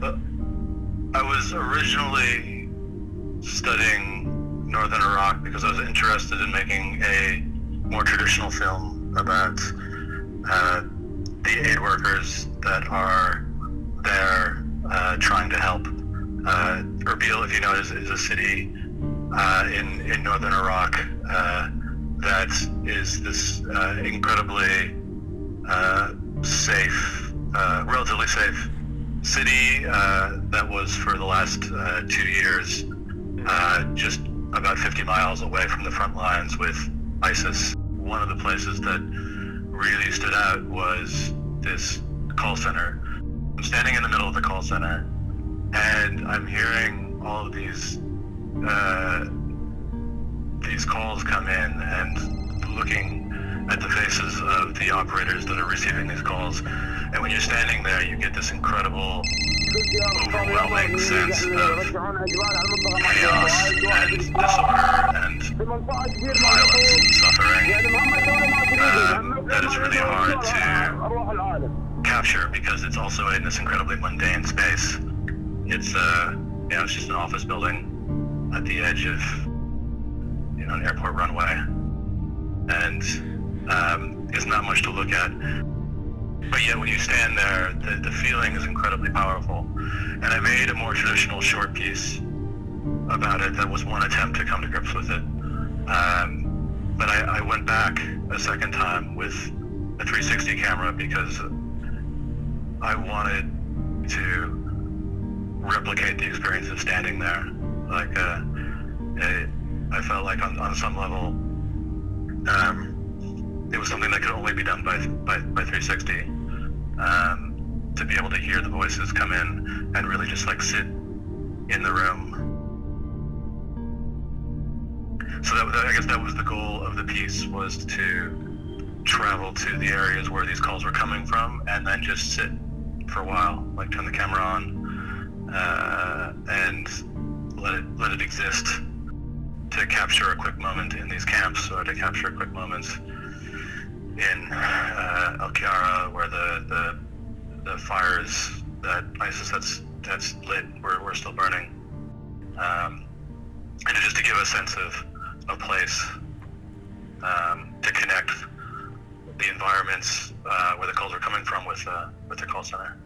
I was originally studying northern Iraq because I was interested in making a more traditional film about the aid workers that are there trying to help. Erbil, if you know, is a city in northern Iraq that is this incredibly safe, relatively safe city that was for the last 2 years just about 50 miles away from the front lines with ISIS. One of the places that really stood out was this call center. I'm standing in the middle of the call center and I'm hearing all of these calls come in, and looking at the faces of the operators that are receiving these calls. And when you're standing there, you get this incredible, overwhelming sense of chaos and disorder and violence and suffering that is really hard to capture because it's also in this incredibly mundane space. It's it's just an office building at the edge of an airport runway, and it's not much to look at. But yet when you stand there, the feeling is incredibly powerful. And I made a more traditional short piece about it that was one attempt to come to grips with it. But I went back a second time with a 360 camera because I wanted to replicate the experience of standing there. Like, I felt like on some level, it was something that could only be done by 360. To be able to hear the voices come in and really just like sit in the room. So I guess that was the goal of the piece, was to travel to the areas where these calls were coming from and then just sit for a while, like turn the camera on and let it exist, to capture a quick moment in these camps, or to capture quick moments in El Chiara, where the fires that ISIS that's lit were still burning, and just to give a sense of place, to connect the environments where the calls are coming from with the call center.